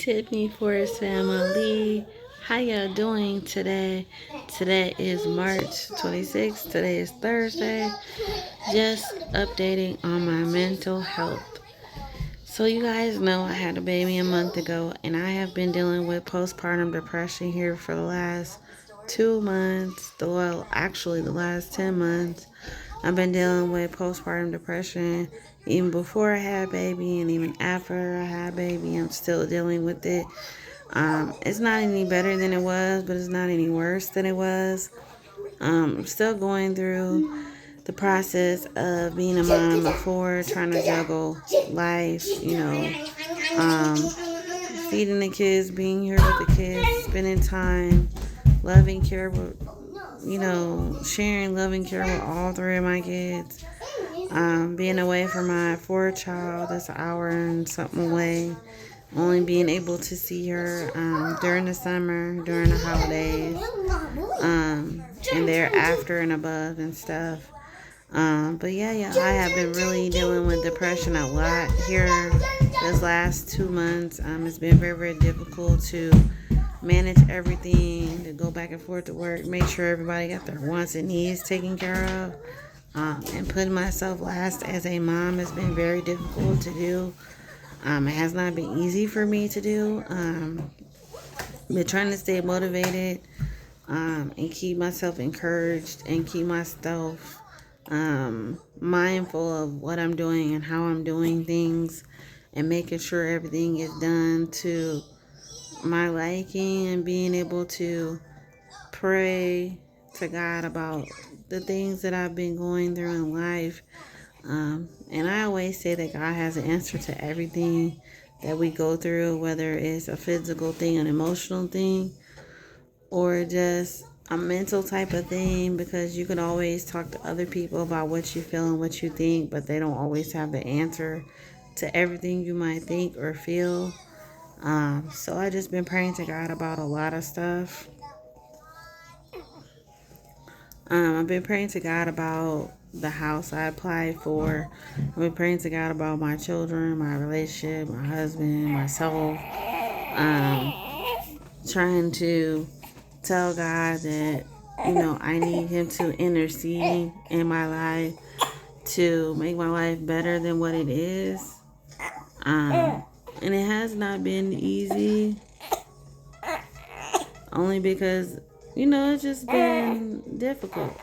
Tiffany Forest family. How y'all doing today? Today is March 26th. Today is Thursday. Just updating on my mental health. So you guys know I had a baby a month ago, and I have been dealing with postpartum depression here for the last 2 months. Actually the last 10 months. I've been dealing with postpartum depression even before I had baby, and even after I had baby, I'm still dealing with it. It's not any better than it was, but it's not any worse than it was. I'm still going through the process of being a mom before, trying to juggle life, um, feeding the kids, being here with the kids, spending time, loving care with, sharing loving care with all three of my kids. Being away from my fourth child, that's an hour and something away. Only being able to see her during the summer, during the holidays, and thereafter and above and stuff. But yeah, I have been really dealing with depression a lot here this last 2 months. It's been very, very difficult to manage everything, to go back and forth to work, make sure everybody got their wants and needs taken care of. And putting myself last as a mom has been very difficult to do. It has not been easy for me to do. Been trying to stay motivated and keep myself encouraged and keep myself mindful of what I'm doing and how I'm doing things, and making sure everything is done to my liking, and being able to pray to God about the things that I've been going through in life. And I always say that God has an answer to everything that we go through, whether it's a physical thing, an emotional thing, or just a mental type of thing, because you can always talk to other people about what you feel and what you think, but they don't always have the answer to everything you might think or feel. So I just been praying to God about a lot of stuff. I've been praying to God about the house I applied for. I've been praying to God about my children, my relationship, my husband, myself. Trying to tell God that, I need Him to intercede in my life to make my life better than what it is. And it has not been easy, only because, it's just been difficult.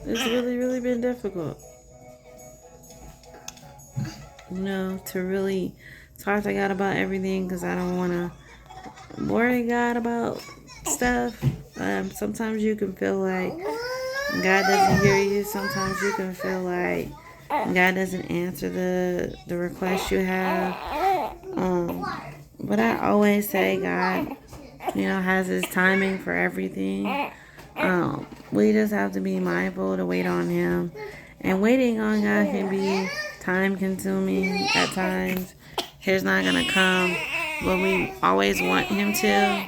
It's really, really been difficult. To really talk to God about everything, because I don't want to worry God about stuff. Sometimes you can feel like God doesn't hear you. Sometimes you can feel like God doesn't answer the request you have. But I always say God, has His timing for everything. We just have to be mindful to wait on Him. And waiting on God can be time consuming at times. He's not going to come but we always want Him to,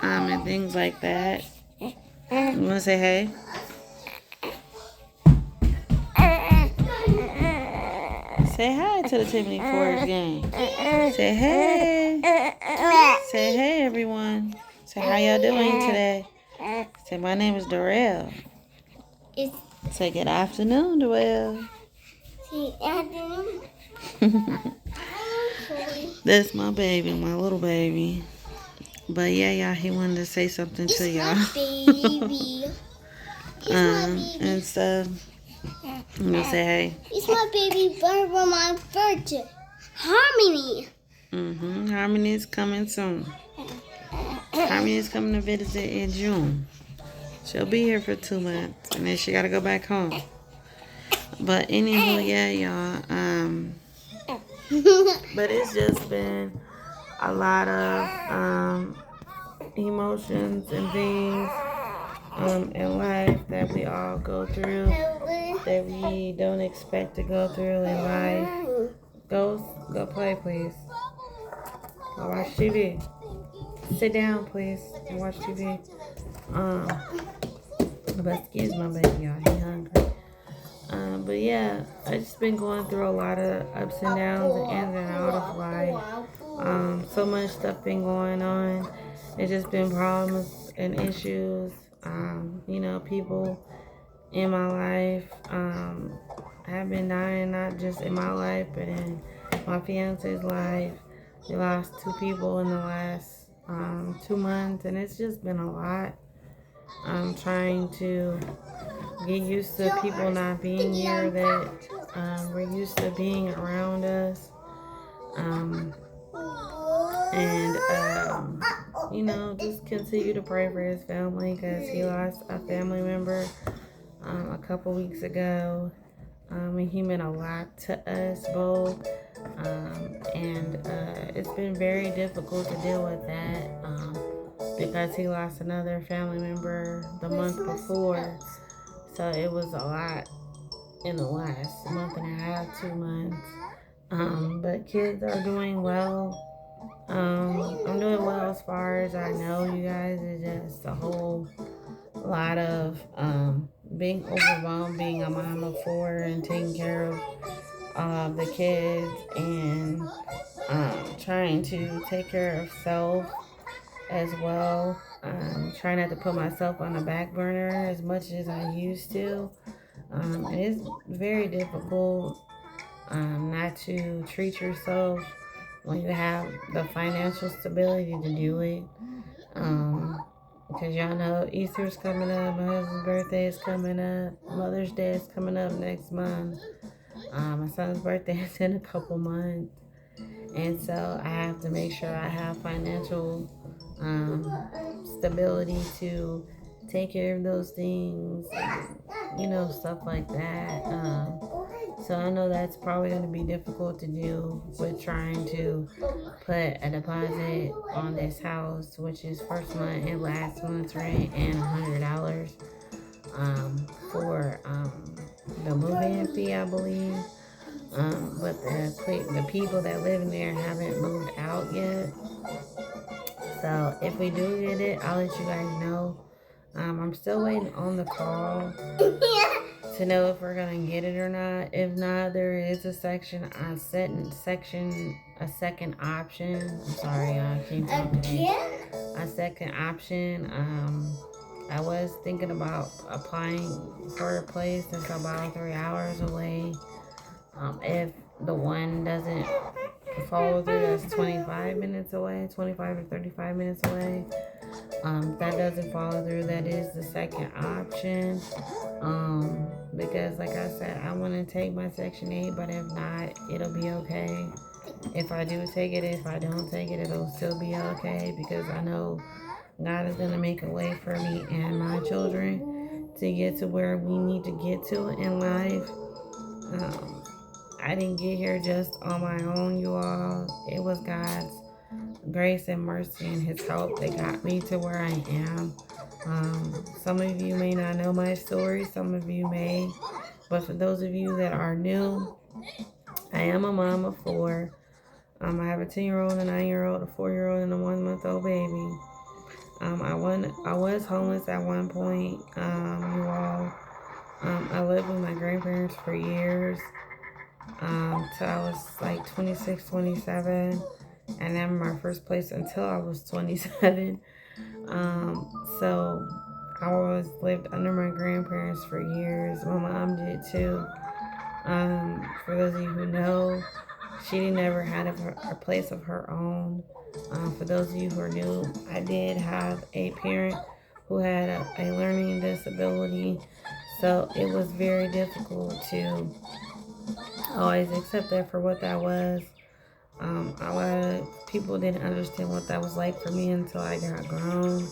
and things like that. You want to say hey? Say hi to the Tiffany Forest gang. Say hey. Say hey, everyone. Say how y'all doing today. Say my name is Dorel. Say good afternoon, Dorel. Good afternoon. That's my baby, my little baby. But yeah, y'all, he wanted to say something to y'all. Baby. And so, I'm gonna say hey. It's my baby born for my birthday. Harmony. Harmony is coming soon. Harmony is coming to visit in June. She'll be here for 2 months, and then she gotta go back home. But anywho, yeah, y'all. But it's just been a lot of emotions and things in life that we all go through, that we don't expect to go through in life. Go play, please. Go watch TV. Sit down, please, and watch TV. But excuse my baby, y'all. He hungry. But yeah, I just been going through a lot of ups and downs and ins and out of life. So much stuff been going on. It's just been problems and issues. People in my life have been dying, not just in my life, but in my fiance's life. We lost two people in the last 2 months, and it's just been a lot. I'm trying to get used to people not being here that we're used to being around us. Um, and, just continue to pray for his family because he lost a family member a couple weeks ago. And he meant a lot to us both. And it's been very difficult to deal with that because he lost another family member the month before. So it was a lot in the last month and a half, 2 months. But kids are doing well. I'm doing well as far as I know, you guys. It's just a whole lot of being overwhelmed, being a mom of four and taking care of the kids and trying to take care of self as well. Trying not to put myself on the back burner as much as I used to. And it's very difficult not to treat yourself when you have the financial stability to do it. Because y'all know Easter's coming up, my husband's birthday is coming up, Mother's Day is coming up next month. My son's birthday is in a couple months. And so I have to make sure I have financial stability to take care of those things, stuff like that. So I know that's probably going to be difficult to do with trying to put a deposit on this house, which is first month and last month's rent and $100 for the move-in fee, I believe. But the people that live in there haven't moved out yet. So if we do get it, I'll let you guys know. I'm still waiting on the call to know if we're gonna get it or not. If not, there is a second option. I'm sorry, I can't talk today. A second option. I was thinking about applying for a place that's about 3 hours away. If the one doesn't follow through, that's 25 minutes away, 25 or 35 minutes away. If that doesn't follow through, that is the second option. Because like I said, I want to take my Section 8, but if not, it'll be okay. If I do take it, if I don't take it, it'll still be okay because I know God is going to make a way for me and my children to get to where we need to get to in life. I didn't get here just on my own, you all. It was God's grace and mercy and his help that got me to where I am. Some of you may not know my story, some of you may, but for those of you that are new, I am a mom of four. I have a 10-year-old, a 9-year-old, a 4-year-old, and a 1-month-old baby. I was homeless at one point, you all. I lived with my grandparents for years, till I was like 26, 27, and then my first place until I was 27. So I always lived under my grandparents for years. My mom did too. For those of you who know, she never had a place of her own. For those of you who are new, I did have a parent who had a learning disability. So it was very difficult to always accept that for what that was. A lot of people didn't understand what that was like for me until I got grown.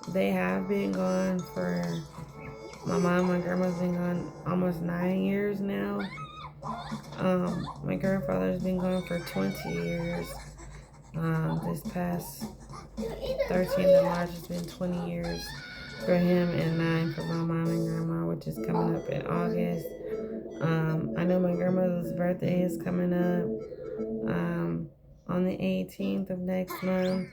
They have been gone for, my mom, my grandma's been gone almost 9 years now. My grandfather's been gone for 20 years. This past 13th of March has been 20 years for him and 9 for my mom and grandma, which is coming up in August. I know my grandmother's birthday is coming up on the 18th of next month.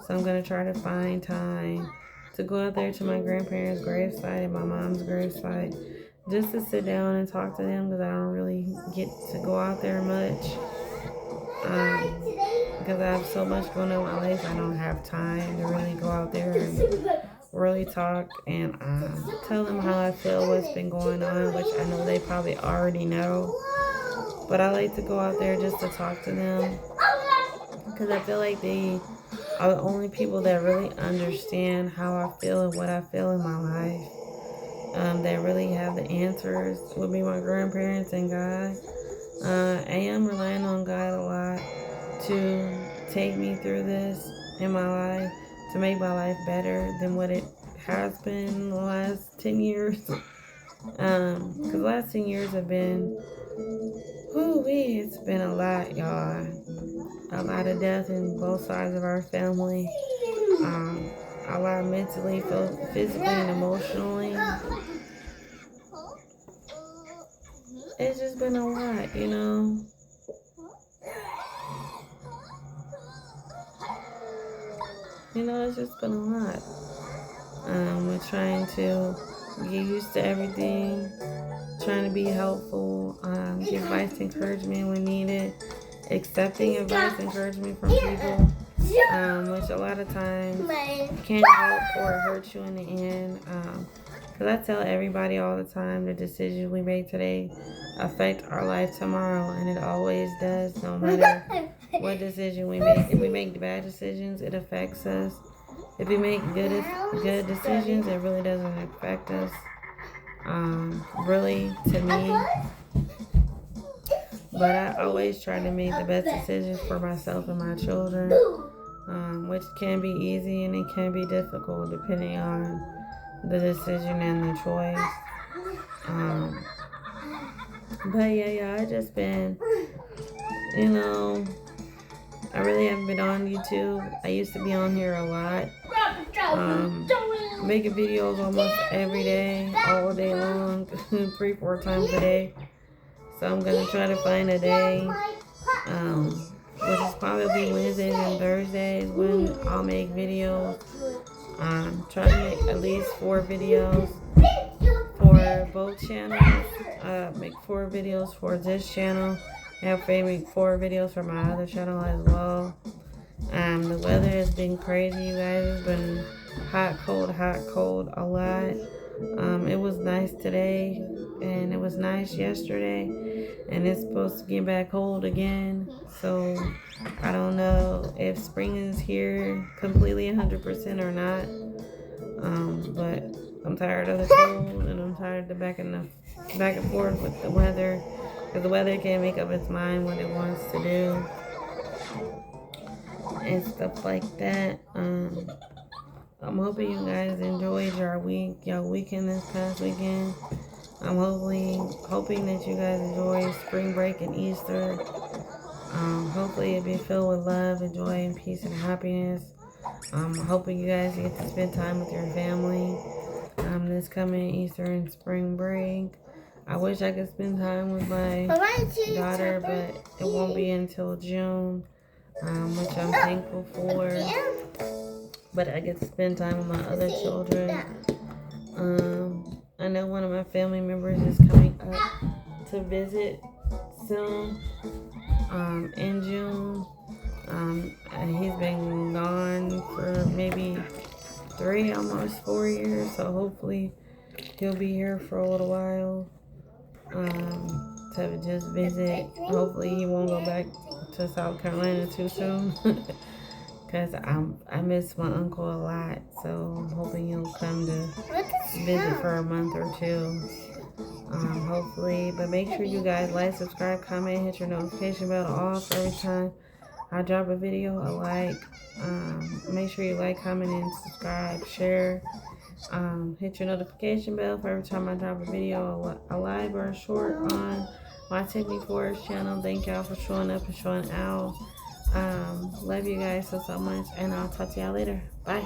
So I'm going to try to find time to go out there to my grandparents' gravesite and my mom's gravesite just to sit down and talk to them, because I don't really get to go out there much. Because I have so much going on in my life, I don't have time to really go out there and really talk and tell them how I feel, what's been going on, which I know they probably already know. But I like to go out there just to talk to them, because I feel like they are the only people that really understand how I feel and what I feel in my life. That really have the answers would be my grandparents and God. I am relying on God a lot to take me through this in my life, to make my life better than what it has been in the last 10 years. Because the last 10 years have been, it's been a lot, y'all. A lot of death in both sides of our family. A lot mentally, physically, and emotionally. It's just been a lot, you know. It's just been a lot. We're trying to get used to everything, trying to be helpful, give advice, encouragement when needed, accepting advice, encouragement from people, which a lot of times can't help or hurt you in the end. Because I tell everybody all the time, the decisions we make today affect our life tomorrow, and it always does, no matter what decision we make. If we make bad decisions, it affects us. If we make good decisions, it really doesn't affect us. Really, to me. But I always try to make the best decisions for myself and my children, which can be easy and it can be difficult depending on the decision and the choice. But yeah, I just been, I really haven't been on YouTube. I used to be on here a lot, making videos almost every day, all day long, 3-4 times a day. So I'm gonna try to find a day, which is probably Wednesdays and Thursdays, when I'll make videos. Try to make at least 4 videos for both channels. Make 4 videos for this channel, and make 4 videos for my other channel as well. The weather has been crazy, you guys. It's been hot, cold a lot. It was nice today, and it was nice yesterday, and it's supposed to get back cold again. So I don't know if spring is here completely 100% or not. But I'm tired of the cold, and I'm tired of the back and forth with the weather, because the weather can't make up its mind what it wants to do and stuff like that. I'm hoping you guys enjoyed your weekend this past weekend. I'm hoping that you guys enjoy spring break and Easter. Hopefully it be filled with love and joy and peace and happiness. I'm hoping you guys get to spend time with your family this coming Easter and spring break. I wish I could spend time with my daughter, but it won't be until June, which I'm thankful for. But I get to spend time with my other children. I know one of my family members is coming up to visit soon, in June. He's been gone for maybe 3, almost 4 years, so hopefully he'll be here for a little while, to just visit. Hopefully he won't go back to South Carolina too soon, because I miss my uncle a lot, so I'm hoping he'll come to visit for a month or 2. Hopefully. But make sure you guys like, subscribe, comment, hit your notification bell off every time I drop a video. Make sure you like, comment, and subscribe, share. Hit your notification bell for every time I drop a video, a live or a short, on my Tiffany Forest channel. Thank y'all for showing up and showing out. Love you guys so much, and I'll talk to y'all later. Bye.